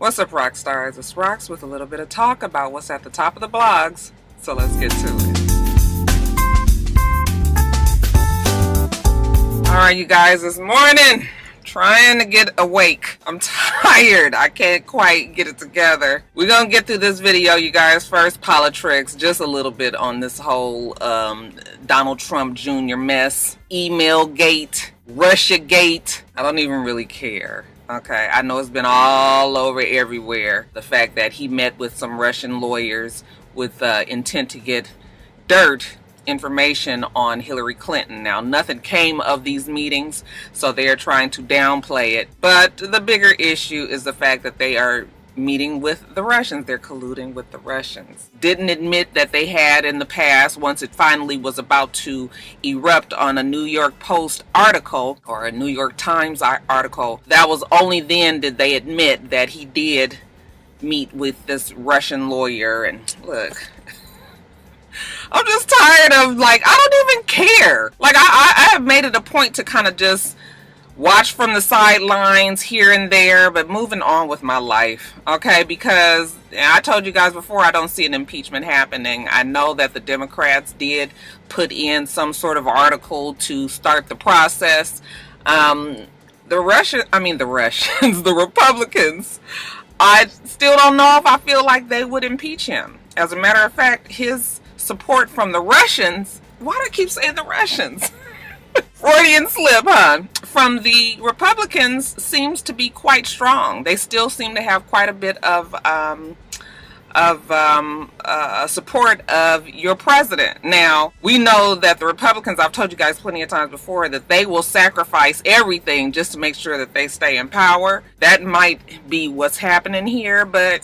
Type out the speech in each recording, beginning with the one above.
What's up, Roxstars? It's Rox with a little bit of talk about what's at the top of the blogs. So let's get to it. Alright, you guys, this morning, trying to get awake. I'm tired. I can't quite get it together. We're gonna get through this video, you guys. First, politics, just a little bit on this whole Donald Trump Jr. mess, email gate, Russia gate. I don't even really care. Okay, I know it's been all over everywhere. The fact that he met with some Russian lawyers with intent to get information on Hillary Clinton. Now, nothing came of these meetings, so they are trying to downplay it. But the bigger issue is the fact that they are meeting with the Russians. They're colluding with the Russians. Didn't admit that they had in the past, once it finally was about to erupt on a New York Post article or a New York Times article. That was only then did they admit that he did meet with this Russian lawyer. And look, I'm just tired of, like, I don't even care. Like, I have made it a point to kind of just watch from the sidelines here and there, but moving on with my life, okay? Because I told you guys before, I don't see an impeachment happening. I know that the Democrats did put in some sort of article to start the process. The Republicans, I still don't know if I feel like they would impeach him. As a matter of fact, his support from the Russians, why do I keep saying the Russians? Freudian slip, huh? From the Republicans seems to be quite strong. They still seem to have quite a bit of support of your president. Now, we know that the Republicans, I've told you guys plenty of times before, that they will sacrifice everything just to make sure that they stay in power. That might be what's happening here, but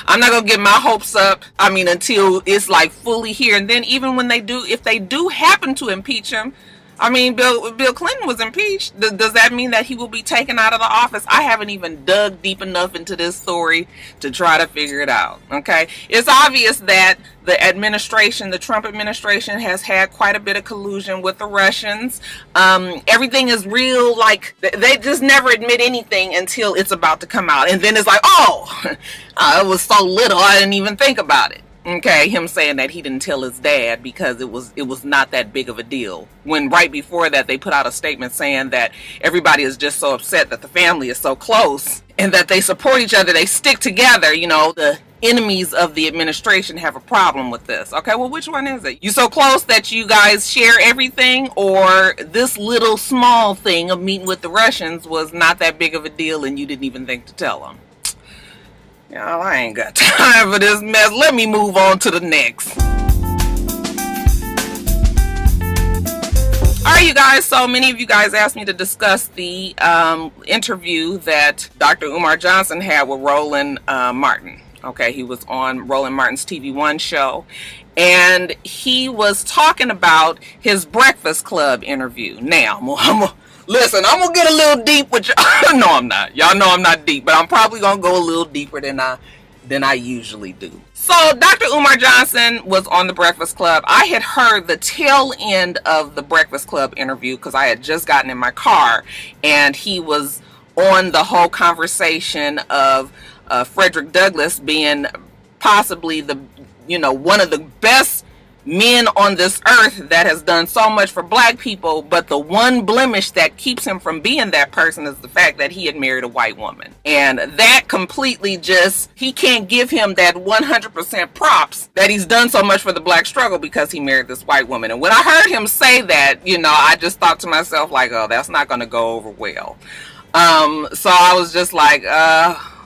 I'm not gonna get my hopes up, until it's like fully here. And then even when they do, if they do happen to impeach him, Bill Clinton was impeached. Does that mean that he will be taken out of the office? I haven't even dug deep enough into this story to try to figure it out, okay? It's obvious that the administration, the Trump administration, has had quite a bit of collusion with the Russians. Everything is real, like, they just never admit anything until it's about to come out. And then it's like, oh, it was so little, I didn't even think about it. Okay, him saying that he didn't tell his dad because it was not that big of a deal. When right before that they put out a statement saying that everybody is just so upset that the family is so close and that they support each other, they stick together. You know, the enemies of the administration have a problem with this. Okay, well, which one is it? You so close that you guys share everything, or this little small thing of meeting with the Russians was not that big of a deal and you didn't even think to tell them? Y'all, I ain't got time for this mess. Let me move on to the next. Alright, you guys, so many of you guys asked me to discuss the interview that Dr. Umar Johnson had with Roland Martin. Okay, he was on Roland Martin's TV One show, and he was talking about his Breakfast Club interview. Now, listen, I'm going to get a little deep with you. No, I'm not. Y'all know I'm not deep, but I'm probably going to go a little deeper than I usually do. So, Dr. Umar Johnson was on the Breakfast Club. I had heard the tail end of the Breakfast Club interview because I had just gotten in my car, and he was on the whole conversation of Frederick Douglass being possibly one of the best men on this earth that has done so much for black people, but the one blemish that keeps him from being that person is the fact that he had married a white woman. And that completely he can't give him that 100% props that he's done so much for the black struggle because he married this white woman. And when I heard him say that, I just thought to myself, like, oh, that's not going to go over well. So I was just like,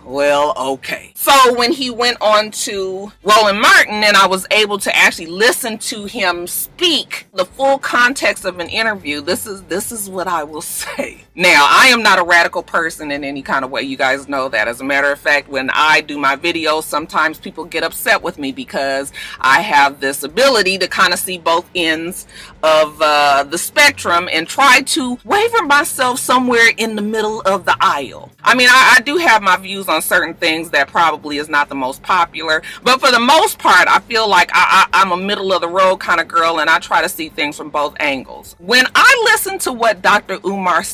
well, okay. So when he went on to Roland Martin and I was able to actually listen to him speak the full context of an interview, this is what I will say. Now, I am not a radical person in any kind of way. You guys know that. As a matter of fact, when I do my videos, sometimes people get upset with me because I have this ability to kind of see both ends of the spectrum and try to waver myself somewhere in the middle of the aisle. I do have my views on certain things that probably is not the most popular, but for the most part, I feel like I'm a middle of the road kind of girl, and I try to see things from both angles. When I listen to what Dr. Umar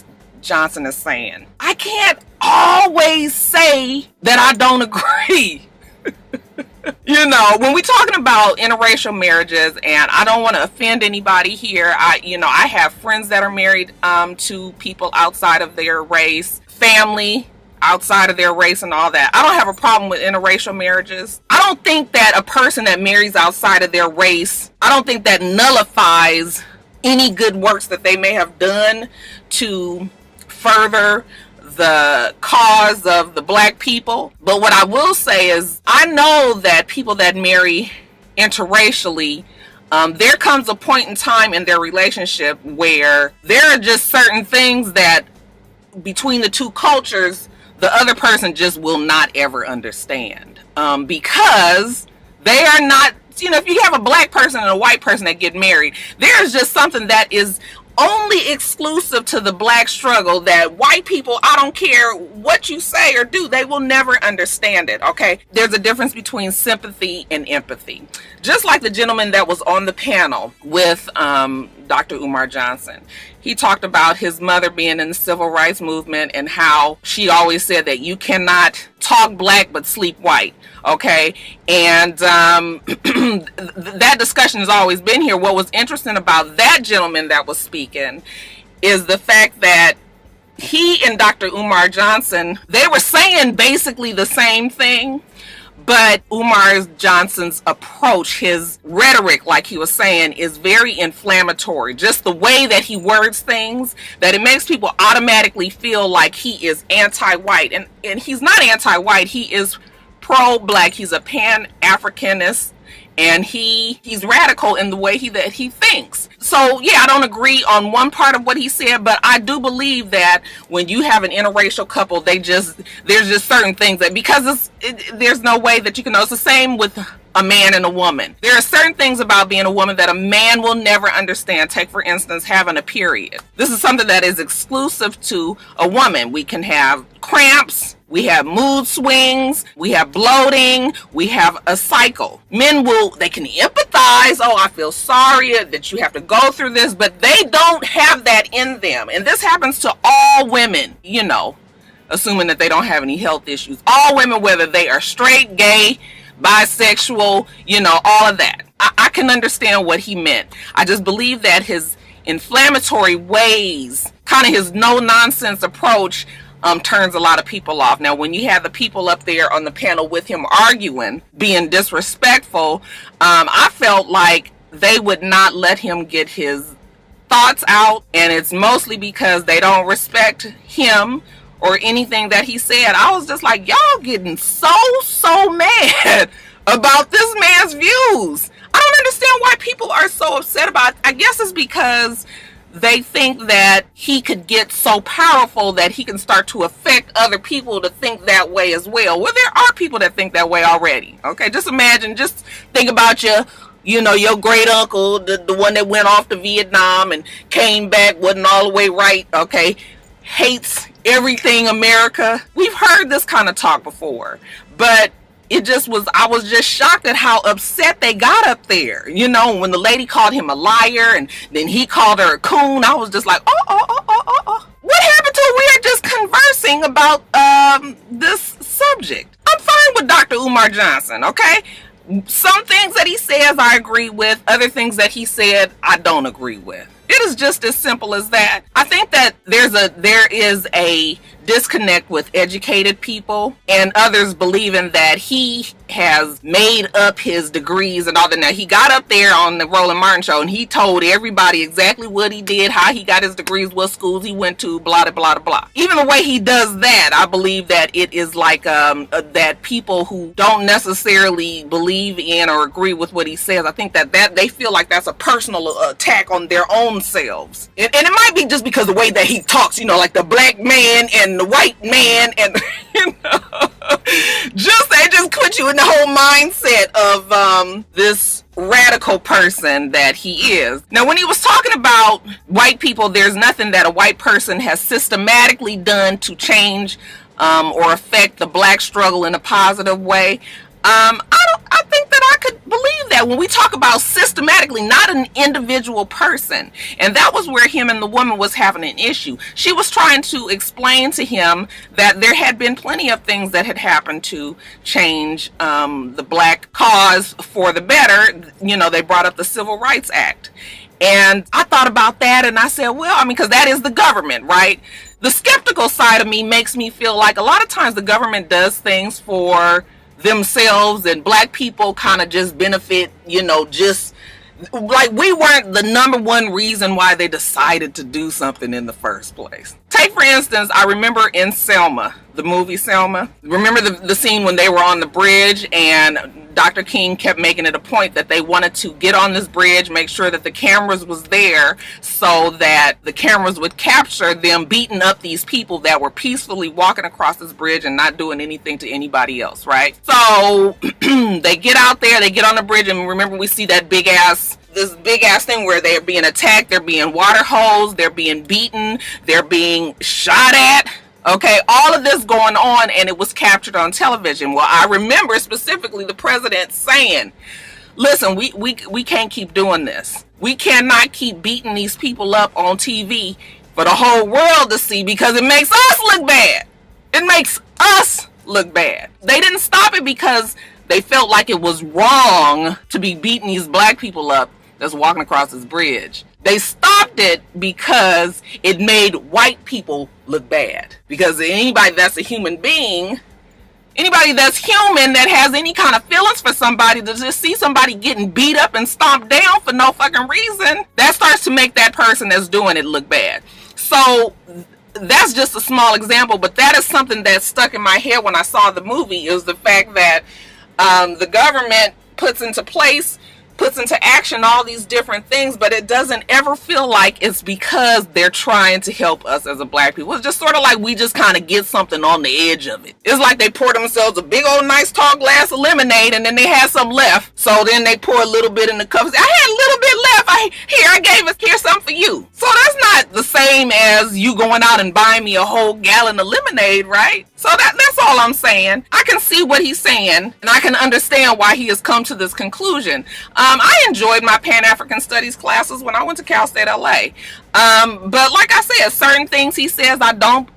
Johnson is saying, I can't always say say that I don't agree. You know, when we're talking about interracial marriages, and I don't want to offend anybody here, I have friends that are married to people outside of their race, family outside of their race and all that. I don't have a problem with interracial marriages. I don't think that a person that marries outside of their race, I don't think that nullifies any good works that they may have done to further the cause of the black people. But what I will say is, I know that people that marry interracially, there comes a point in time in their relationship where there are just certain things that between the two cultures, the other person just will not ever understand, because they are not, if you have a black person and a white person that get married, there's just something that is only exclusive to the black struggle that white people, I don't care what you say or do, they will never understand it. Okay, there's a difference between sympathy and empathy. Just like the gentleman that was on the panel with Dr. Umar Johnson, he talked about his mother being in the civil rights movement and how she always said that you cannot talk black but sleep white. Okay, and that discussion has always been here. What was interesting about that gentleman that was speaking is the fact that he and Dr. Umar Johnson, they were saying basically the same thing, but Umar Johnson's approach, his rhetoric, like he was saying, is very inflammatory. Just the way that he words things, that it makes people automatically feel like he is anti-white. And he's not anti-white, he is pro-black. He's a pan-Africanist, and he's radical in the way that he thinks. So yeah, I don't agree on one part of what he said, but I do believe that when you have an interracial couple, there's just certain things that, because there's no way that you can know. It's the same with a man and a woman. There are certain things about being a woman that a man will never understand. Take, for instance, having a period. This is something that is exclusive to a woman. We can have cramps, we have mood swings, we have bloating, we have a cycle. Men they can empathize. Oh, I feel sorry that you have to go through this, but they don't have that in them. And this happens to all women, assuming that they don't have any health issues. All women, whether they are straight, gay, bisexual, all of that. I can understand what he meant. I just believe that his inflammatory ways, kind of his no-nonsense approach, turns a lot of people off. Now, when you have the people up there on the panel with him arguing, being disrespectful, I felt like they would not let him get his thoughts out, and it's mostly because they don't respect him or anything that he said. I was just like, y'all getting so mad about this man's views. I don't understand why people are so upset about it. I guess it's because they think that he could get so powerful that he can start to affect other people to think that way as well. Well, there are people that think that way already. Okay, just think about your great uncle, the one that went off to Vietnam and came back, wasn't all the way right. Okay, hates everything America. We've heard this kind of talk before, but I was just shocked at how upset they got up there. When the lady called him a liar and then he called her a coon, I was just like, oh. What happened to we are just conversing about this subject? I'm fine with Dr. Umar Johnson, okay? Some things that he says I agree with, other things that he said I don't agree with. It is just as simple as that. I think that there is a disconnect with educated people and others believing that he has made up his degrees and all that. Now, he got up there on the Roland Martin show and he told everybody exactly what he did, how he got his degrees, what schools he went to, blah, blah, blah, blah. Even the way he does that, I believe that it is like that people who don't necessarily believe in or agree with what he says, I think that they feel like that's a personal attack on their own selves. And it might be just because the way that he talks, like the black man and the white man, and they just put you in the whole mindset of this radical person that he is. Now, when he was talking about white people, there's nothing that a white person has systematically done to change or affect the black struggle in a positive way. I think that I could believe that when we talk about systematically, not an individual person. And that was where him and the woman was having an issue. She was trying to explain to him that there had been plenty of things that had happened to change the black cause for the better. You know, they brought up the Civil Rights Act. And I thought about that and I said, well, I mean, because that is the government, right? The skeptical side of me makes me feel like a lot of times the government does things for themselves and black people kind of just benefit, you know, just like we weren't the number one reason why they decided to do something in the first place. Take, for instance, I remember in Selma, the movie Selma, remember the scene when they were on the bridge and Dr. King kept making it a point that they wanted to get on this bridge, make sure that the cameras was there so that the cameras would capture them beating up these people that were peacefully walking across this bridge and not doing anything to anybody else, right? So they get out there, they get on the bridge, and remember we see that this big ass thing where they're being attacked, they're being water hosed, they're being beaten, they're being shot at. Okay, all of this going on, and it was captured on television. Well, I remember specifically the president saying, listen, we can't keep doing this. We cannot keep beating these people up on TV for the whole world to see because it makes us look bad. It makes us look bad. They didn't stop it because they felt like it was wrong to be beating these black people up that's walking across this bridge. They stopped it because it made white people look bad. Because anybody that's a human being, anybody that's human that has any kind of feelings for somebody, to just see somebody getting beat up and stomped down for no fucking reason, that starts to make that person that's doing it look bad. So that's just a small example, but that is something that stuck in my head when I saw the movie, is the fact that the government puts into action all these different things, but it doesn't ever feel like it's because they're trying to help us as a black people. It's just sort of like we just kind of get something on the edge of it. It's like they pour themselves a big old nice tall glass of lemonade and then they had some left. So then they pour a little bit in the cup. I had a little bit left. Here's something for you. So that's not the same as you going out and buying me a whole gallon of lemonade, right? So that's all I'm saying. I can see what he's saying, and I can understand why he has come to this conclusion. I enjoyed my Pan-African Studies classes when I went to Cal State LA. But like I said, certain things he says I don't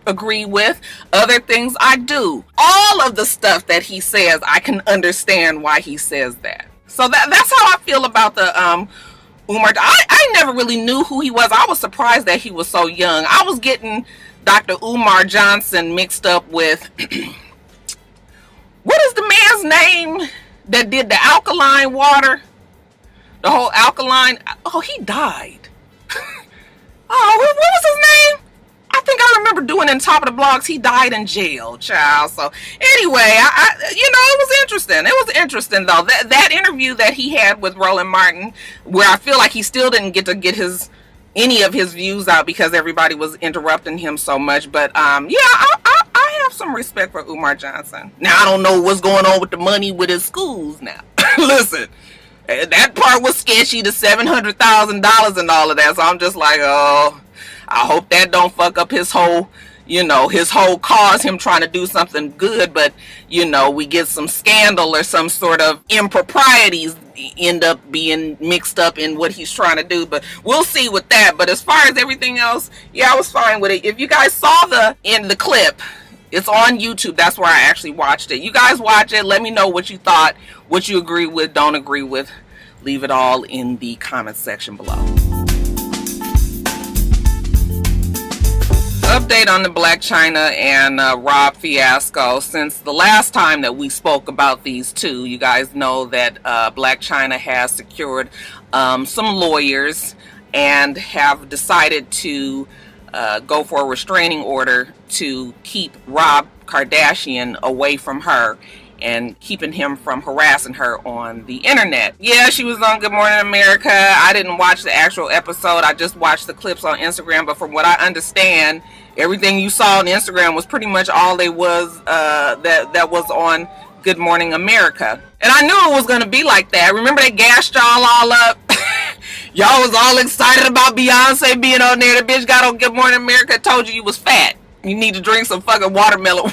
agree with. Other things I do. All of the stuff that he says, I can understand why he says that. So that's how I feel about the Umar. I never really knew who he was. I was surprised that he was so young. I was getting Dr. Umar Johnson mixed up with what is the man's name that did the alkaline water? The whole alkaline. Oh, he died. Oh, what was his name? I think I remember doing in Top of the Blogs. He died in jail, child. So anyway, it was interesting. It was interesting though. That interview that he had with Roland Martin, where I feel like he still didn't get to get any of his views out because everybody was interrupting him so much. But I have some respect for Umar Johnson. Now I don't know what's going on with the money with his schools now. Listen, that part was sketchy, the $700,000 and all of that. So I'm just like, oh, I hope that don't fuck up his whole cause, him trying to do something good, but we get some scandal or some sort of improprieties end up being mixed up in what he's trying to do. But we'll see with that. But as far as everything else, yeah, I was fine with it. If you guys saw the clip, it's on YouTube. That's where I actually watched it. You guys watch it. Let me know what you thought, what you agree with, don't agree with. Leave it all in the comment section below. Update on the Blac and Rob fiasco. Since the last time that we spoke about these two, you guys know that Blac has secured some lawyers and have decided to go for a restraining order to keep Rob Kardashian away from her and keeping him from harassing her on the internet. Yeah, she was on Good Morning America. I didn't watch the actual episode. I just watched the clips on Instagram. But from what I understand, everything you saw on Instagram was pretty much all they was that was on Good Morning America. And I knew it was going to be like that. Remember they gassed y'all all up? Y'all was all excited about Beyonce being on there. The bitch got on Good Morning America, told you was fat. You need to drink some fucking watermelon water.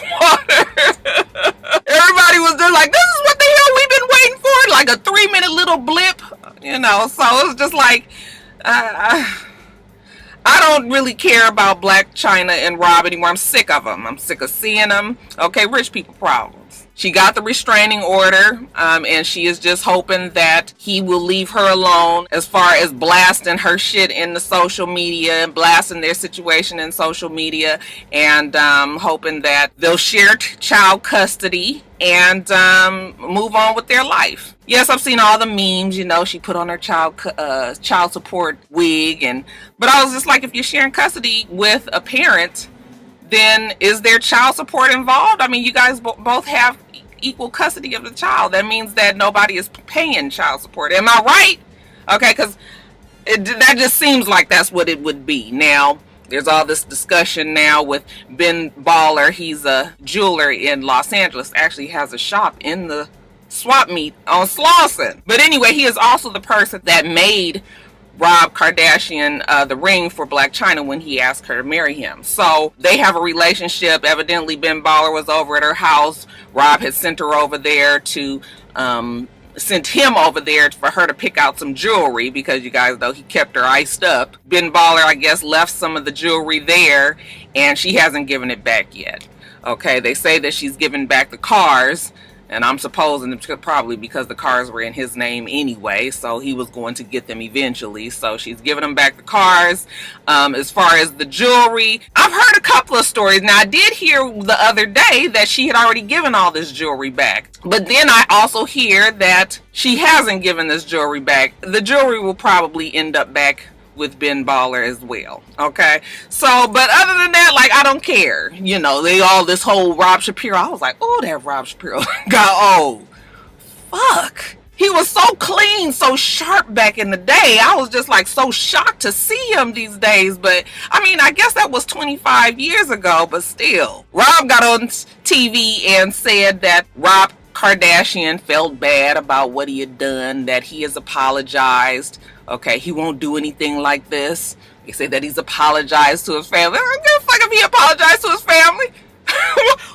Everybody was there like, this is what the hell we've been waiting for. Like a 3-minute know, so it's just like, I don't really care about Blac Chyna and Rob anymore. I'm sick of them. I'm sick of seeing them. Okay, rich people problems. She got the restraining order, and she is just hoping that he will leave her alone as far as blasting her shit in the social media and blasting their situation in social media, and hoping that they'll share child custody and move on with their life. Yes, I've seen all the memes, you know, she put on her child support wig, but I was just like, if you're sharing custody with a parent, then is there child support involved? I mean, you guys both have equal custody of the child. That means that nobody is paying child support. Am I right? Okay, because that just seems like that's what it would be. Now, there's all this discussion now with Ben Baller. He's a jeweler in Los Angeles. Actually has a shop in the swap meet on Slauson. But anyway, he is also the person that made Rob Kardashian the ring for Blac Chyna when he asked her to marry him. So they have a relationship. Evidently, Ben Baller was over at her house. Rob had sent her over there to sent him over there for her to pick out some jewelry, because you guys know he kept her iced up. Ben Baller, I guess, left some of the jewelry there, and she hasn't given it back yet. Okay, they say that she's given back the cars, and I'm supposing it's probably because the cars were in his name anyway, so he was going to get them eventually. So she's giving him back the cars. As far as the jewelry, I've heard a couple of stories. Now, I did hear the other day that she had already given all this jewelry back. But then I also hear that she hasn't given this jewelry back. The jewelry will probably end up back with Ben Baller as well. Okay, so but other than that, like, I don't care. You know, they all this whole Rob Shapiro. I was like, oh, that Rob Shapiro got old. Fuck. He was so clean, so sharp back in the day. I was just like so shocked to see him these days. But I mean, I guess that was 25 years ago, but still. Rob got on TV and said that Rob Kardashian felt bad about what he had done, that he has apologized. Okay, he won't do anything like this. He said that he's apologized to his family. I don't give a fuck if he apologized to his family.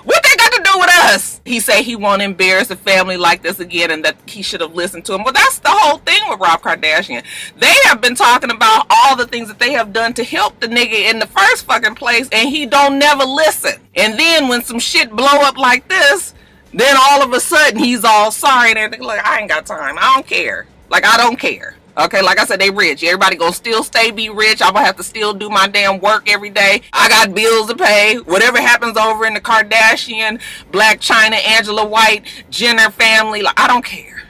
What they got to do with us? He said he won't embarrass a family like this again, and that he should have listened to him. Well, that's the whole thing with Rob Kardashian. They have been talking about all the things that they have done to help the nigga in the first fucking place, and he don't never listen. And then when some shit blow up like this, then all of a sudden he's all sorry and everything. Like, I ain't got time. I don't care. Like, I don't care. Okay, like I said, they rich. Everybody gonna still be rich. I'm gonna have to still do my damn work every day. I got bills to pay. Whatever happens over in the Kardashian, Blac Chyna, Angela White, Jenner family, like, I don't care.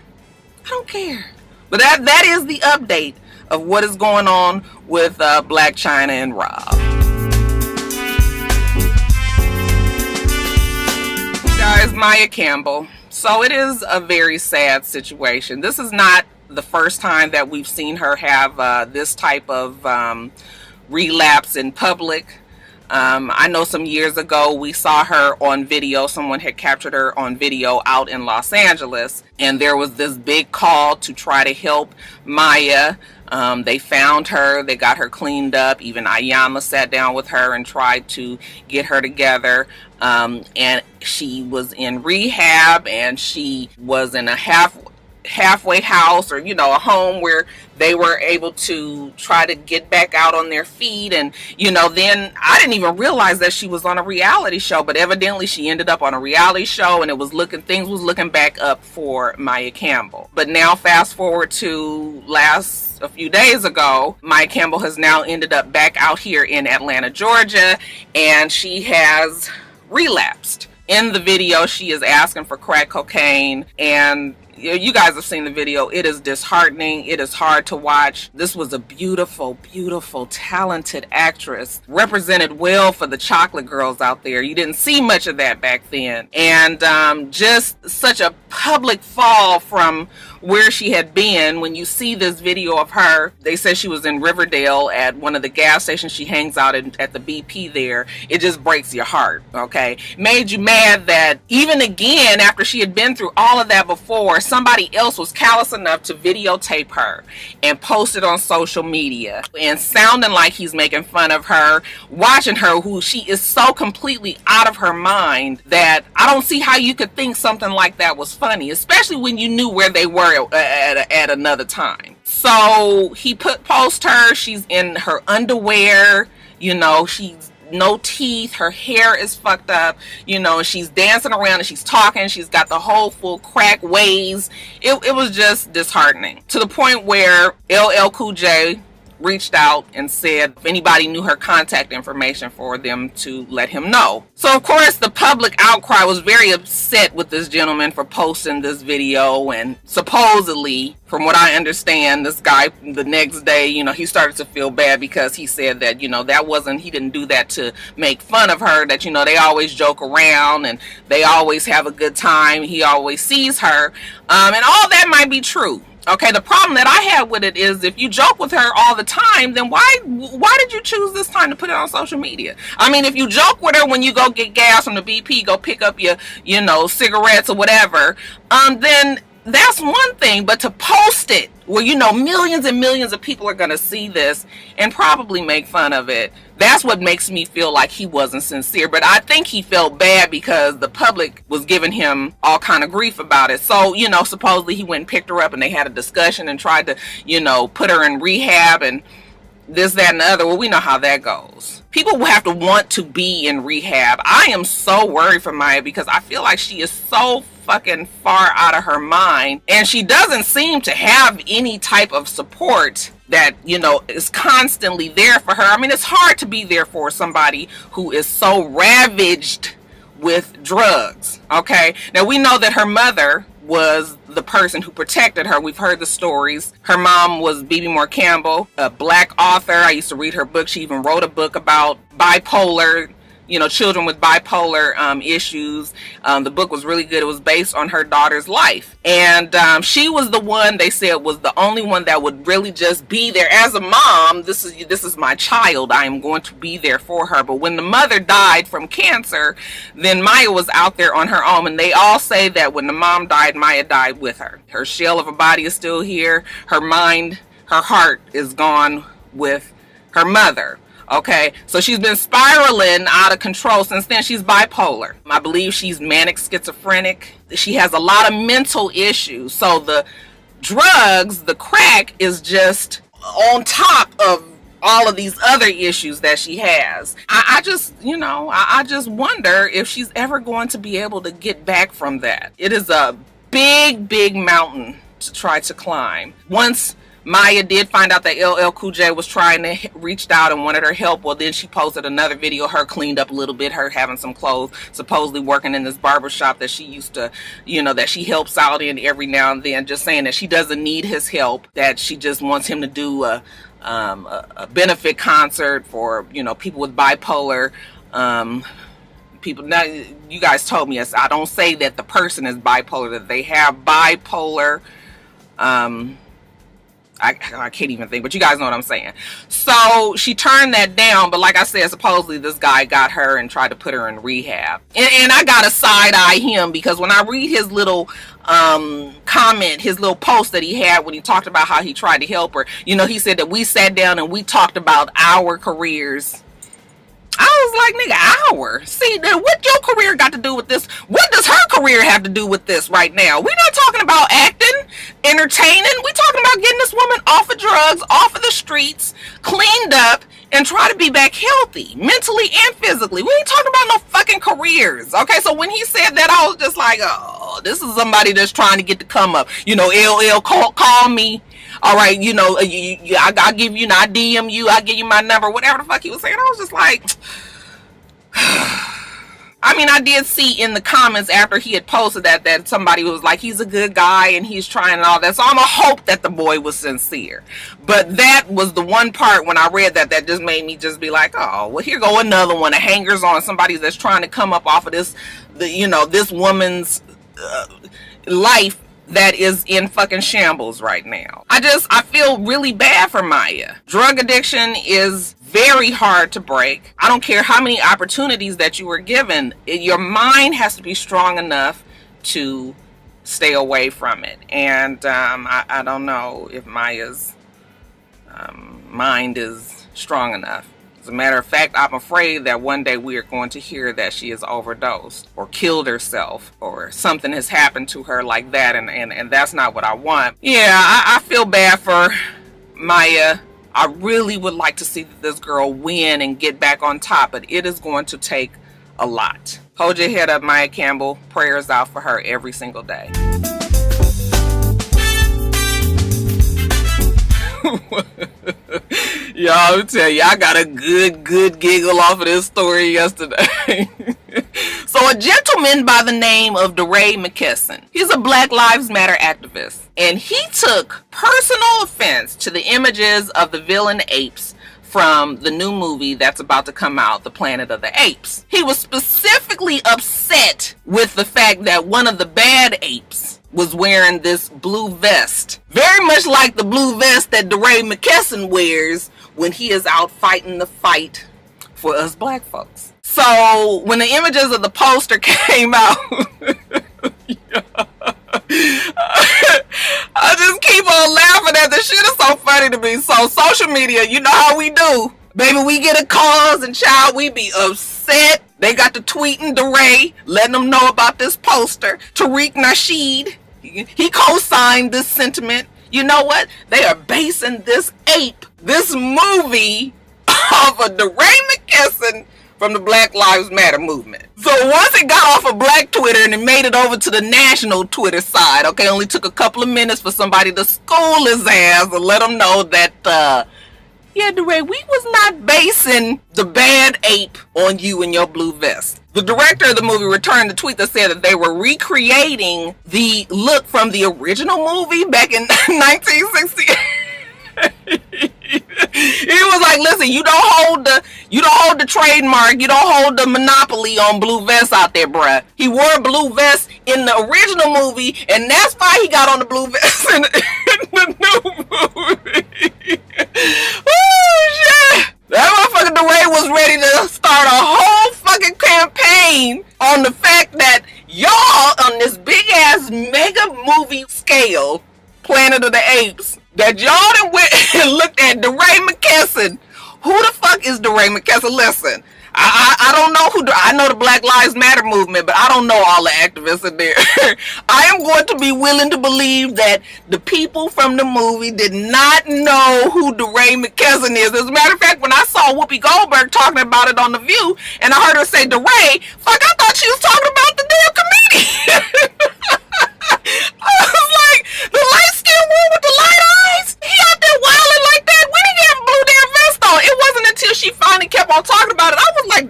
I don't care. But that is the update of what is going on with Blac Chyna and Rob. Guys, MaiaCampbell. So it is a very sad situation. This is not the first time that we've seen her have this type of relapse in public. I know some years ago we saw her on video. Someone had captured her on video out in Los Angeles, and there was this big call to try to help Maia. They found her, they got her cleaned up. Even Ayanna sat down with her and tried to get her together. And she was in rehab, and she was in a halfway house, or, you know, a home where they were able to try to get back out on their feet. And, you know, then I didn't even realize that she was on a reality show, but evidently she ended up on a reality show, and things was looking back up for MaiaCampbell. But now fast forward to a few days ago, MaiaCampbell has now ended up back out here in Atlanta, Georgia, and she has relapsed. In the video, she is asking for crack cocaine, and you guys have seen the video. It is disheartening. It is hard to watch. This was a beautiful, beautiful, talented actress. Represented well for the chocolate girls out there. You didn't see much of that back then. And just such a public fall from where she had been. When you see this video of her, they said she was in Riverdale at one of the gas stations she hangs out at the BP there. It just breaks your heart, okay? Made you mad that even again, after she had been through all of that before, somebody else was callous enough to videotape her and post it on social media and sounding like he's making fun of her, watching her, who she is so completely out of her mind that I don't see how you could think something like that was funny, especially when you knew where they were at another time. So he post her, she's in her underwear, you know, she's no teeth, her hair is fucked up, you know, she's dancing around and she's talking, she's got the whole full crack waves. It was just disheartening, to the point where LL Cool J reached out and said if anybody knew her contact information for them to let him know. So of course the public outcry was very upset with this gentleman for posting this video, and supposedly, from what I understand, this guy the next day, you know, he started to feel bad because he said that, you know, he didn't do that to make fun of her, that, you know, they always joke around and they always have a good time, he always sees her, and all that might be true. Okay, the problem that I have with it is if you joke with her all the time, then why did you choose this time to put it on social media? I mean, if you joke with her when you go get gas from the BP, go pick up your, you know, cigarettes or whatever, then that's one thing. But to post it where, you know, millions and millions of people are going to see this and probably make fun of it, that's what makes me feel like he wasn't sincere. But I think he felt bad because the public was giving him all kind of grief about it. So, you know, supposedly he went and picked her up and they had a discussion and tried to, you know, put her in rehab and this, that, and the other. Well, we know how that goes. People will have to want to be in rehab. I am so worried for Maia because I feel like she is so fucking far out of her mind, and she doesn't seem to have any type of support that, you know, is constantly there for her. I mean, it's hard to be there for somebody who is so ravaged with drugs. Okay, now we know that her mother was the person who protected her. We've heard the stories. Her mom was MaiaCampbell, a black author. I used to read her book. She even wrote a book about bipolar, you know, children with bipolar issues. The book was really good. It was based on her daughter's life. And she was the one, they said, was the only one that would really just be there. As a mom, this is my child. I am going to be there for her. But when the mother died from cancer, then Maia was out there on her own. And they all say that when the mom died, Maia died with her. Her shell of her body is still here. Her mind, her heart is gone with her mother. Okay, so she's been spiraling out of control since then. She's bipolar. I believe she's manic schizophrenic. She has a lot of mental issues. So the drugs, the crack, is just on top of all of these other issues that she has. I just, you know, I just wonder if she's ever going to be able to get back from that. It is a big, big mountain to try to climb. Once Maia did find out that LL Cool J was trying to reach out and wanted her help, well, then she posted another video, her cleaned up a little bit, her having some clothes, supposedly working in this barber shop that she used to, you know, that she helps out in every now and then, just saying that she doesn't need his help, that she just wants him to do a benefit concert for, you know, people with bipolar people. Now, you guys told me, I don't say that the person is bipolar, that they have bipolar, I can't even think, but you guys know what I'm saying. So she turned that down, but like I said, supposedly this guy got her and tried to put her in rehab. And I gotta side-eye him, because when I read his little comment, his little post that he had when he talked about how he tried to help her, you know, he said that we sat down and we talked about our careers. I was like, nigga, hour. See, what your career got to do with this? What does her career have to do with this right now? We're not talking about acting, entertaining. We're talking about getting this woman off of drugs, off of the streets, cleaned up, and try to be back healthy, mentally and physically. We ain't talking about no fucking careers. Okay, so when he said that, I was just like, oh, this is somebody that's trying to get the come up. You know, LL, call me. All right, you know, I'll give you, I DM you, I'll give you my number, whatever the fuck he was saying. I was just like, I mean, I did see in the comments after he had posted that somebody was like, he's a good guy and he's trying and all that. So I'm gonna hope that the boy was sincere. But that was the one part when I read that just made me just be like, oh, well, here go another one, a hangers on, somebody that's trying to come up off of this, you know, this woman's life that is in fucking shambles right now. I feel really bad for Maia. Drug addiction is very hard to break. I don't care how many opportunities that you were given. Your mind has to be strong enough to stay away from it. And I don't know if Maia's mind is strong enough. As a matter of fact, I'm afraid that one day we are going to hear that she has overdosed or killed herself or something has happened to her like that, and that's not what I want. Yeah, I feel bad for Maia. I really would like to see this girl win and get back on top, but it is going to take a lot. Hold your head up, MaiaCampbell. Prayers out for her every single day. Y'all, let me tell you, I got a good giggle off of this story yesterday. So a gentleman by the name of DerayMcKesson, he's a Black Lives Matter activist, and he took personal offense to the images of the villain apes from the new movie that's about to come out, The Planet of the Apes. He was specifically upset with the fact that one of the bad apes was wearing this blue vest. Very much like the blue vest that DrayMcKesson wears when he is out fighting the fight for us black folks. So when the images of the poster came out, I just keep on laughing at this shit. Is so funny to me. So social media, you know how we do. Baby, we get a cause and child, we be upset. They got to tweeting DeRay, letting them know about this poster. Tariq Nasheed, he co-signed this sentiment. You know what? They are basing this movie off of DerayMcKesson from the Black Lives Matter movement. So once it got off of Black Twitter and it made it over to the national Twitter side, okay, only took a couple of minutes for somebody to school his ass and let him know that, yeah, DeRay, we was not basing the bad ape on you and your blue vest. The director of the movie returned the tweet that said that they were recreating the look from the original movie back in 1968. He was like, listen, you don't hold the trademark, you don't hold the monopoly on blue vests out there, bruh. He wore a blue vest in the original movie, and that's why he got on the blue vest in the new movie. Oh shit! That motherfucker DeRay was ready to start a whole fucking campaign on the fact that y'all on this big ass mega movie scale, Planet of the Apes, that y'all done went and looked at DerayMcKesson. Who the fuck is DerayMcKesson? Listen, I don't know I know the Black Lives Matter movement, but I don't know all the activists in there. I am going to be willing to believe that the people from the movie did not know who DerayMcKesson is. As a matter of fact, when I saw Whoopi Goldberg talking about it on The View, and I heard her say DeRay, fuck, I thought she was talking about the damn comedian. I was like, the light-skinned one with the light eyes? He out there wilding like that? When he got blue damn vest on? It wasn't until she finally kept on talking about it. I was like,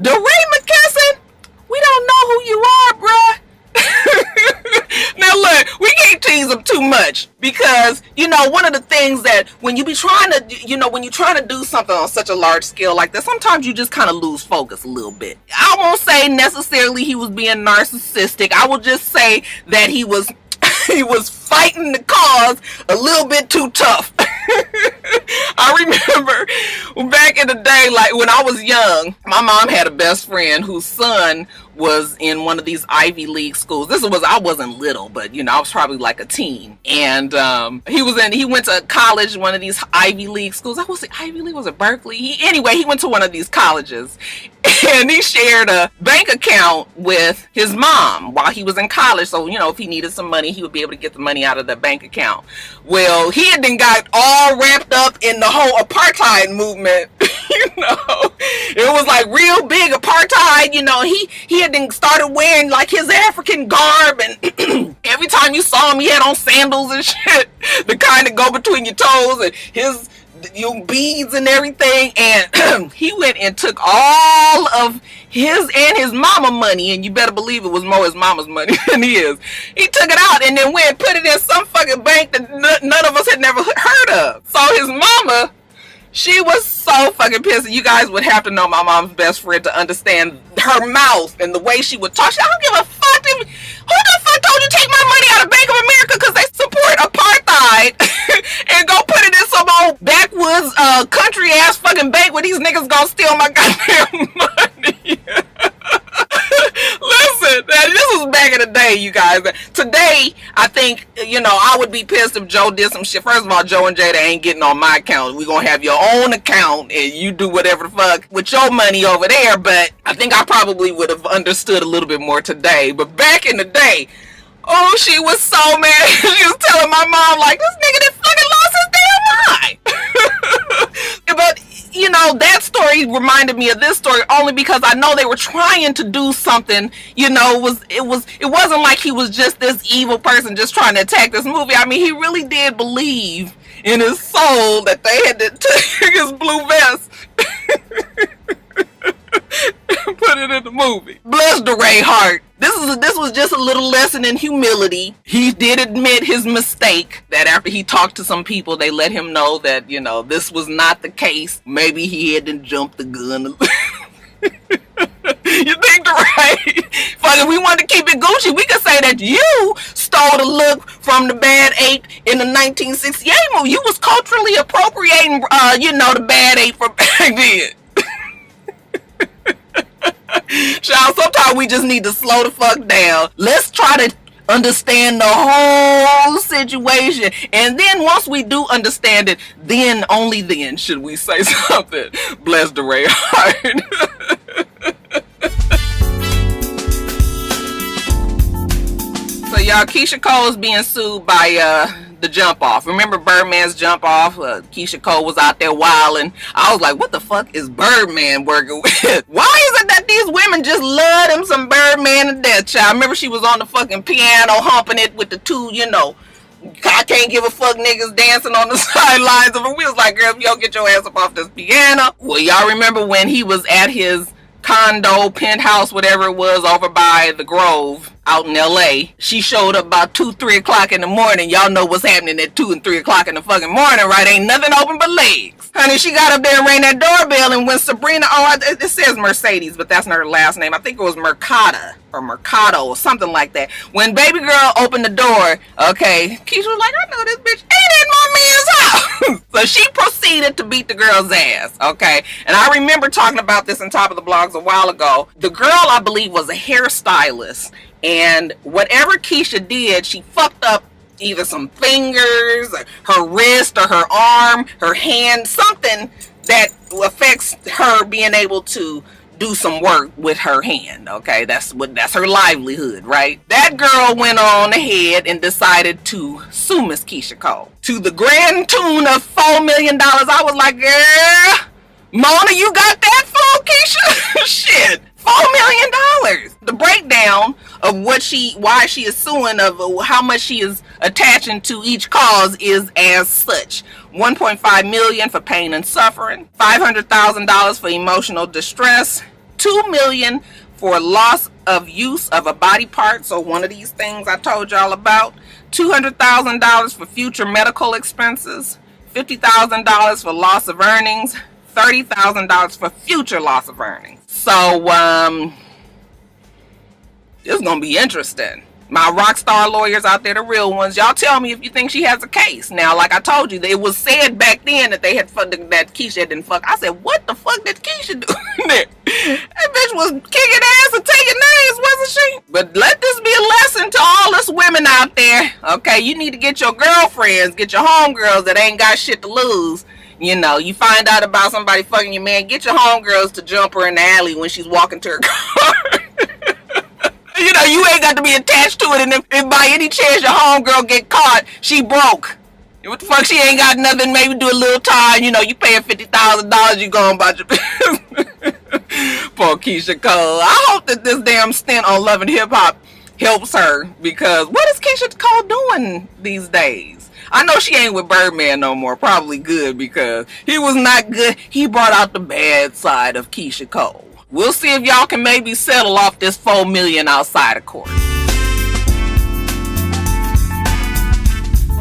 DerayMcKesson? We don't know who you are, bruh. Now look, we can't tease them too much because, you know, one of the things that when you be trying to, you know, when you're trying to do something on such a large scale like that, sometimes you just kind of lose focus a little bit. I won't say necessarily he was being narcissistic. I will just say that he was fighting the cause a little bit too tough. I remember back in the day, like when I was young, my mom had a best friend whose son was in one of these Ivy League schools. I wasn't little, but you know, I was probably like a teen. And he went to college, one of these Ivy League schools. Was it Ivy League? Was it Berkeley? He went to one of these colleges. And he shared a bank account with his mom while he was in college. So, you know, if he needed some money, he would be able to get the money out of the bank account. Well, he had then got all wrapped up in the whole apartheid movement. You know, it was like real big apartheid. You know, he had then started wearing like his African garb, and every time you saw him, he had on sandals and shit, the kind that go between your toes, and his beads and everything. And he went and took all of his and his mama money, and you better believe it was more his mama's money than his. He took it out and then went and put it in some fucking bank that none of us had never heard of. So his mama, she was so fucking pissed. You guys would have to know my mom's best friend to understand her mouth and the way she would talk. I don't give a fuck. Who the fuck told you to take my money out of Bank of America because they support apartheid and go put it in some old backwoods country ass fucking bank where these niggas gonna steal my goddamn money? Listen, This was back in the day, you guys. Today, I think, I would be pissed if Joe did some shit. First of all, Joe and Jada ain't getting on my account. We're going to have your own account, and you do whatever the fuck with your money over there. But I think I probably would have understood a little bit more today. But back in the day, oh, she was so mad. She was telling my mom, like, this nigga done fucking lost his damn mind. But, that story reminded me of this story only because I know they were trying to do something, it wasn't like he was just this evil person just trying to attack this movie. I mean, he really did believe in his soul that they had to take his blue vest and put it in the movie. Bless DeRay heart. This was just a little lesson in humility. He did admit his mistake, that after he talked to some people, they let him know that, this was not the case. Maybe he had to jump the gun. You think DeRay? Fuck, if we wanted to keep it Gucci, we could say that you stole the look from the Bad Ape in the 1968 movie. You was culturally appropriating, the Bad Ape from back then. Child, sometimes we just need to slow the fuck down. Let's try to understand the whole situation. And then once we do understand it, then, only then, should we say something. Bless DeRay heart. So y'all, Keisha Cole is being sued by the jump off. Remember Birdman's jump off? Keisha Cole was out there wilding. I was like, what the fuck is Birdman working with? Why is it that these women just love them some Birdman to death, child? I remember she was on the fucking piano humping it with the two, I can't give a fuck niggas dancing on the sidelines of it. We was like, girl, if you don't get your ass up off this piano. Well, y'all remember when he was at his condo, penthouse, whatever it was, over by the Grove out in LA. She showed up about 2-3 o'clock in the morning. Y'all know what's happening at 2 and 3 o'clock in the fucking morning, right? Ain't nothing open but legs. Honey, she got up there and rang that doorbell, and when Sabrina, it says Mercedes, but that's not her last name. I think it was Mercado or something like that. When baby girl opened the door, okay, Keisha was like, I know this bitch ain't in my man's house. So she proceeded to beat the girl's ass, okay? And I remember talking about this on Top of the Blogs a while ago. The girl, I believe, was a hairstylist. And whatever Keisha did, she fucked up either some fingers, or her wrist, or her arm, her hand, something that affects her being able to do some work with her hand. Okay, that's her livelihood, right? That girl went on ahead and decided to sue Miss Keisha Cole to the grand tune of $4 million. I was like, girl, Mona, you got that phone, Keisha? Shit. $4 million. The breakdown of why she is suing, of how much she is attaching to each cause, is as such: $1.5 million for pain and suffering, $500,000 for emotional distress, $2 million for loss of use of a body part, so one of these things I told y'all about, $200,000 for future medical expenses, $50,000 for loss of earnings, $30,000 for future loss of earnings. So, it's gonna be interesting. My Rockstar lawyers out there, the real ones, y'all tell me if you think she has a case. Now, like I told you, it was said back then that that Keisha didn't fuck. I said, what the fuck did Keisha do? That bitch was kicking ass and taking names, wasn't she? But let this be a lesson to all us women out there. Okay, you need to get your girlfriends, get your homegirls that ain't got shit to lose. You find out about somebody fucking your man, get your homegirls to jump her in the alley when she's walking to her car. You ain't got to be attached to it, and if by any chance your homegirl get caught, she broke. What the fuck, she ain't got nothing, maybe do a little time, you paying $50,000, you going about your business. Poor Keisha Cole. I hope that this damn stint on Love and Hip Hop helps her, because what is Keisha Cole doing these days? I know she ain't with Birdman no more. Probably good, because he was not good. He brought out the bad side of Keisha Cole. We'll see if y'all can maybe settle off this $4 million outside of court.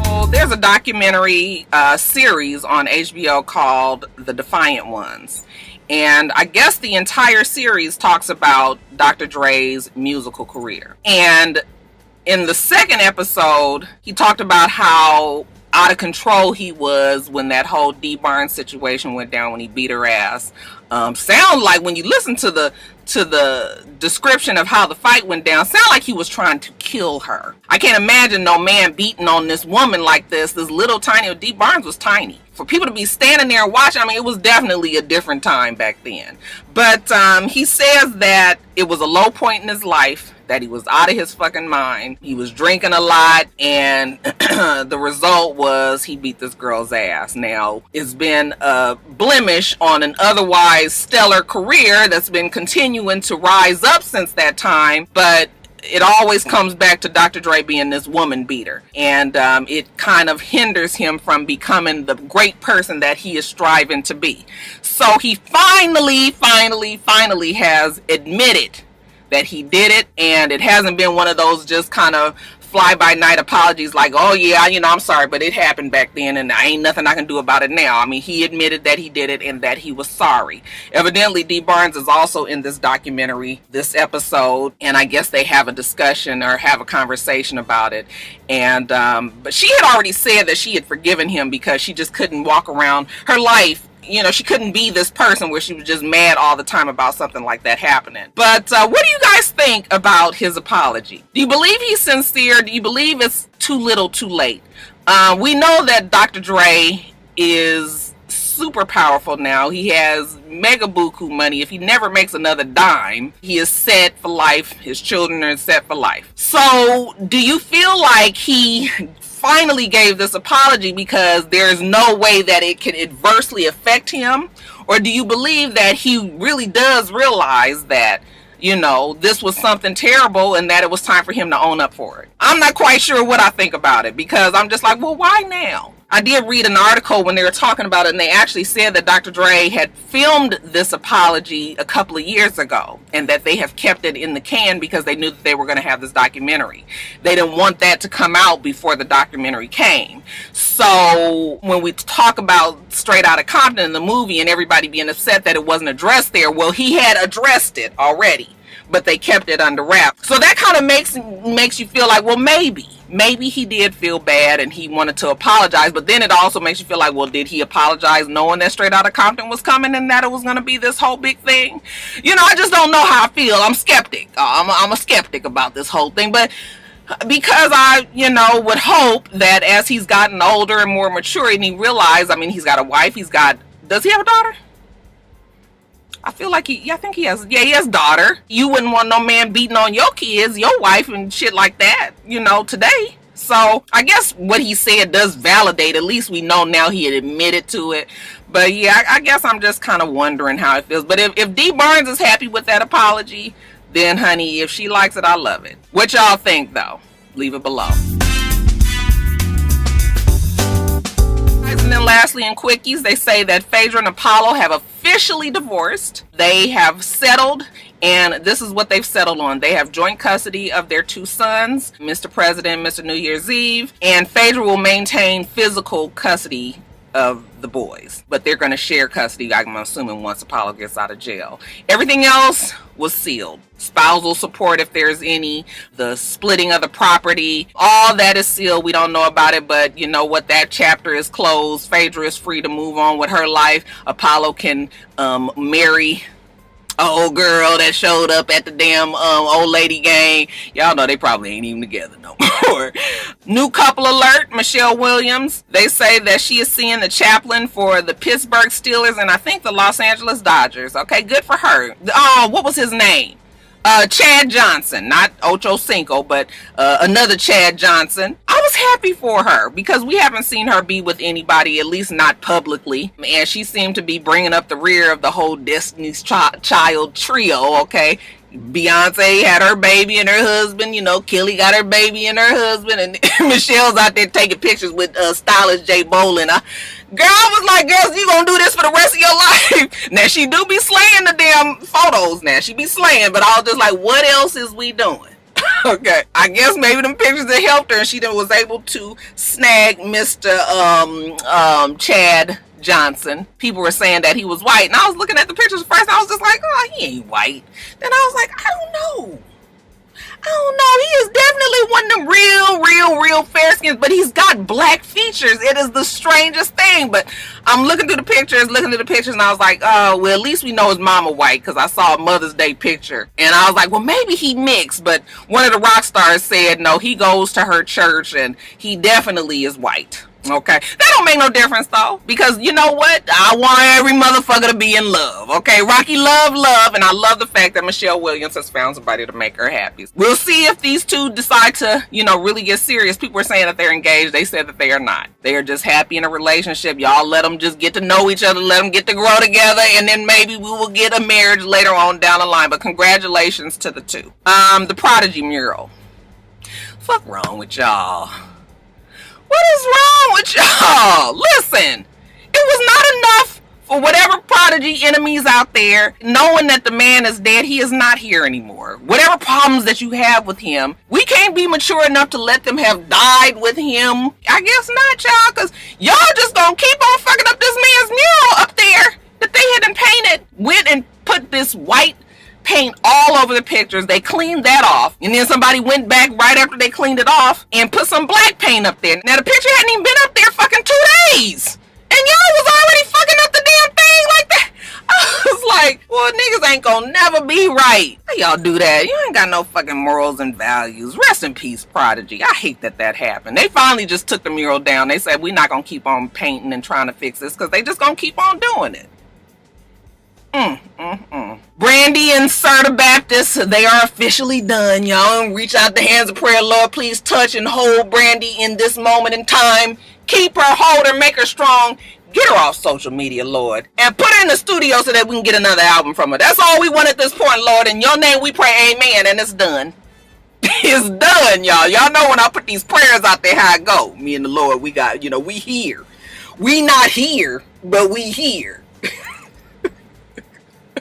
So there's a documentary series on HBO called The Defiant Ones. And I guess the entire series talks about Dr. Dre's musical career. And in the second episode, he talked about how out of control he was when that whole D Barnes situation went down, when he beat her ass. Sound like, when you listen to the description of how the fight went down, sound like he was trying to kill her. I can't imagine no man beating on this woman like this little tiny. D Barnes was tiny. For people to be standing there and watching, I mean, it was definitely a different time back then. But he says that it was a low point in his life, that he was out of his fucking mind. He was drinking a lot, and the result was he beat this girl's ass. Now, it's been a blemish on an otherwise stellar career that's been continuing to rise up since that time, but it always comes back to Dr. Dre being this woman beater, and it kind of hinders him from becoming the great person that he is striving to be. So he finally has admitted that he did it, and it hasn't been one of those just kind of fly-by-night apologies like, oh yeah, you know, I'm sorry, but it happened back then and ain't nothing I can do about it now. I mean, he admitted that he did it and that he was sorry. Evidently, D Barnes is also in this documentary, this episode, and I guess they have a discussion or have a conversation about it. And but she had already said that she had forgiven him because she just couldn't walk around her life. You know, she couldn't be this person where she was just mad all the time about something like that happening. But what do you guys think about his apology? Do you believe he's sincere? Do you believe it's too little too late? We know that Dr. Dre is super powerful now. He has mega buku money. If he never makes another dime, he is set for life. His children are set for life. So do you feel like he finally gave this apology because there's no way that it can adversely affect him? Or do you believe that he really does realize that, you know, this was something terrible and that it was time for him to own up for it? I'm not quite sure what I think about it, because I'm just like, well, why now? I did read an article when they were talking about it, and they actually said that Dr. Dre had filmed this apology a couple of years ago, and that they have kept it in the can because they knew that they were going to have this documentary. They didn't want that to come out before the documentary came. So when we talk about Straight Outta Compton in the movie and everybody being upset that it wasn't addressed there, well, he had addressed it already, but they kept it under wraps. So that kind of makes you feel like, well, maybe he did feel bad and he wanted to apologize, but then it also makes you feel like, well, did he apologize knowing that Straight Outta Compton was coming and that it was going to be this whole big thing? You know, I just don't know how I feel. I'm skeptic. I'm a skeptic about this whole thing, but because I, you know, would hope that as he's gotten older and more mature and he realized, I mean, he's got a wife, does he have a daughter? I feel like I think he has a daughter. You wouldn't want no man beating on your kids, your wife and shit like that, you know, today. So I guess what he said does validate, at least we know now he had admitted to it. But yeah, I guess I'm just kind of wondering how it feels. But if D Barnes is happy with that apology, then honey, if she likes it, I love it. What y'all think though? Leave it below. And then lastly, in quickies, they say that Phaedra and Apollo have officially divorced. They have settled, and this is what they've settled on. They have joint custody of their two sons, Mr. President, Mr. New Year's Eve, and Phaedra will maintain physical custody of the boys, but they're going to share custody, I'm assuming, once Apollo gets out of jail. Everything else was sealed. Spousal support, if there's any, the splitting of the property, all that is sealed. We don't know about it, but you know what, that chapter is closed. Phaedra is free to move on with her life. Apollo can marry a old girl that showed up at the damn old lady gang. Y'all know they probably ain't even together no more. New couple alert, Michelle Williams. They say that she is seeing the chaplain for the Pittsburgh Steelers and I think the Los Angeles Dodgers. Okay, good for her. What was his name? Chad Johnson, not Ocho Cinco, but another Chad Johnson. I was happy for her because we haven't seen her be with anybody, at least not publicly. And she seemed to be bringing up the rear of the whole Destiny's Child trio, okay? Beyonce had her baby and her husband, you know, Kelly got her baby and her husband, and Michelle's out there taking pictures with stylist Jay Bolin. Girl, I was like, girls, you gonna do this for the rest of your life? Now, she do be slaying the damn photos now. She be slaying, but I was just like, what else is we doing? Okay, I guess maybe them pictures that helped her and she was able to snag Mr. Chad Johnson. People were saying that he was white, and I was looking at the pictures first, and I was just like, oh, he ain't white. Then I was like, I don't know. I don't know. He is definitely one of them real fair skins, but he's got black features. It is the strangest thing. But I'm looking through the pictures, and I was like, oh, well, at least we know his mama white, because I saw a Mother's Day picture. And I was like, well, maybe he mixed. But one of the Roxstars said, no, he goes to her church, and he definitely is white. Okay, that don't make no difference though, because you know what? I want every motherfucker to be in love. Okay, Rocky love, and I love the fact that Michelle Williams has found somebody to make her happy. We'll see if these two decide to, you know, really get serious. People are saying that they're engaged. They said that they are not. They are just happy in a relationship. Y'all let them just get to know each other, let them get to grow together, and then maybe we will get a marriage later on down the line. But congratulations to the two. The Prodigy mural. Fuck wrong with y'all? What is wrong with y'all? Listen, it was not enough for whatever Prodigy enemies out there, knowing that the man is dead. He is not here anymore. Whatever problems that you have with him, we can't be mature enough to let them have died with him. I guess not, y'all, because y'all just gonna keep on fucking up this man's mural up there that they had painted. Went and put this white paint all over the pictures. They cleaned that off, and then somebody went back right after they cleaned it off and put some black paint up there. Now the picture hadn't even been up there fucking 2 days, and y'all was already fucking up the damn thing like that. I was like, well, niggas ain't gonna never be right. How y'all do that? You ain't got no fucking morals and values. Rest in peace, Prodigy. I hate that happened. They finally just took the mural down. They said, we're not gonna keep on painting and trying to fix this, because they just gonna keep on doing it. Brandy and Serta Baptist, they are officially done, y'all. Reach out the hands of prayer. Lord, please touch and hold Brandy in this moment in time. Keep her, hold her, make her strong. Get her off social media, Lord. And put her in the studio so that we can get another album from her. That's all we want at this point, Lord. In your name we pray, amen. And it's done. It's done, y'all. Y'all know when I put these prayers out there how I go. Me and the Lord, we got, you know, we here. We not here, but we here.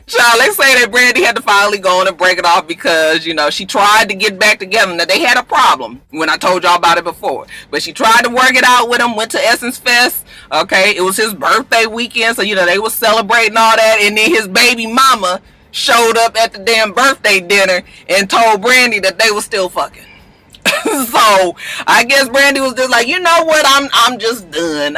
Child, they say that Brandy had to finally go on and break it off because, you know, she tried to get back together. Now, they had a problem when I told y'all about it before. But she tried to work it out with him, went to Essence Fest. Okay, it was his birthday weekend, so, you know, they were celebrating all that. And then his baby mama showed up at the damn birthday dinner and told Brandy that they were still fucking. So I guess Brandy was just like, you know what, I'm just done.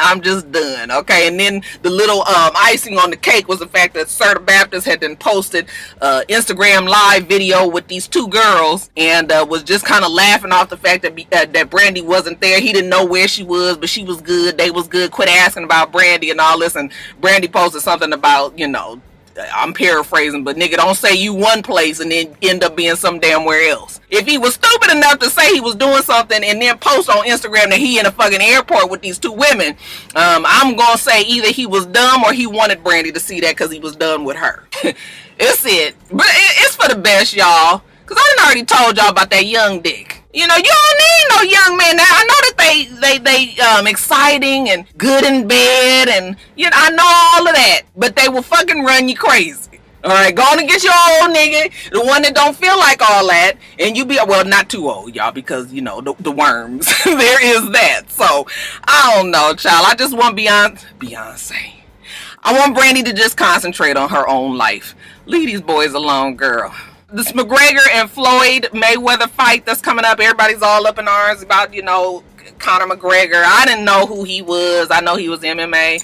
Okay, and then the little icing on the cake was the fact that Serta Baptist had then posted Instagram live video with these two girls and was just kind of laughing off the fact that that Brandy wasn't there. He didn't know where she was, but she was good, they was good. Quit asking about Brandy and all this. And Brandy posted something about, you know, I'm paraphrasing, but nigga, don't say you one place and then end up being some damn where else. If he was stupid enough to say he was doing something and then post on Instagram that he in a fucking airport with these two women, I'm gonna say either he was dumb or he wanted Brandy to see that because he was done with her. It's it. But it's for the best, y'all. Because I done already told y'all about that young dick. You know, you don't need no young man. Now, I know that they exciting and good in bed and, you know, I know all of that. But they will fucking run you crazy. Alright, go on and get your old nigga, the one that don't feel like all that, and you be, well, not too old, y'all, because, you know, the worms. There is that. So, I don't know, child. I just want Beyonce. I want Brandy to just concentrate on her own life. Leave these boys alone, girl. This McGregor and Floyd Mayweather fight that's coming up, everybody's all up in arms about, you know, Conor McGregor. I didn't know who he was. I know he was MMA.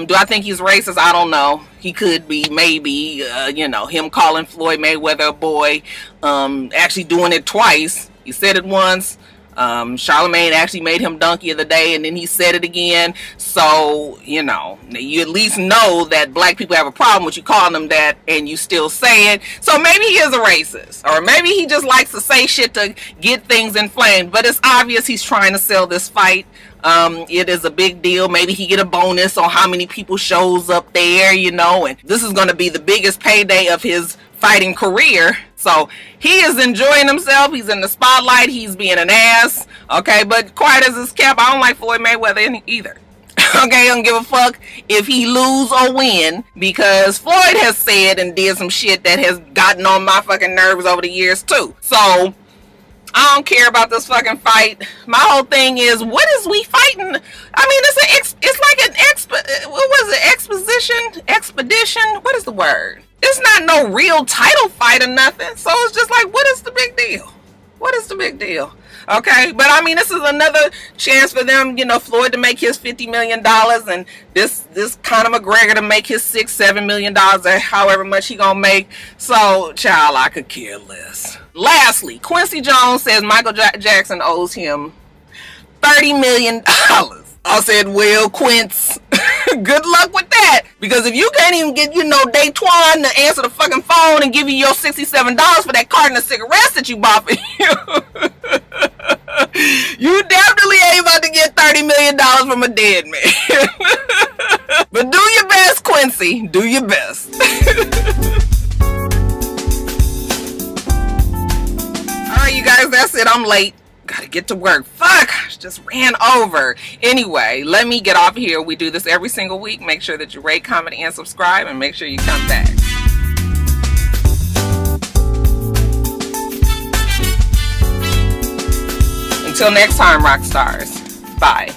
Do I think he's racist? I don't know. He could be, maybe. You know, him calling Floyd Mayweather a boy, actually doing it twice. He said it once. Charlemagne actually made him donkey of the day, and then he said it again. So, you know, you at least know that black people have a problem with you calling them that and you still say it. So maybe he is a racist, or maybe he just likes to say shit to get things inflamed. But it's obvious he's trying to sell this fight. It is a big deal. Maybe he get a bonus on how many people shows up there, you know, and this is going to be the biggest payday of his fighting career. So he is enjoying himself. He's in the spotlight. He's being an ass. Okay, but quiet as his cap, I don't like Floyd Mayweather either. Okay, I don't give a fuck if he lose or win, because Floyd has said and did some shit that has gotten on my fucking nerves over the years too. So I don't care about this fucking fight. My whole thing is, what is we fighting? I mean, it's like an what was it? Expedition? What is the word? It's not no real title fight or nothing. So it's just like, what is the big deal? the big deal? Okay, but I mean, this is another chance for them, you know, Floyd to make his $50 million and this Conor McGregor to make his $6-7 million or however much he gonna make. So, child, I could care less. Lastly, Quincy Jones says Michael Jackson owes him $30 million. I said, well, Quince, good luck with that. Because if you can't even get, you know, Daytwan to answer the fucking phone and give you your $67 for that carton of cigarettes that you bought for you, you definitely ain't about to get $30 million from a dead man. But do your best, Quincy. Do your best. Alright, you guys, that's it. I'm late. Gotta get to work. Fuck, just ran over. Anyway, let me get off here. We do this every single week. Make sure that you rate, comment, and subscribe, and make sure you come back. Until next time, rock stars. Bye.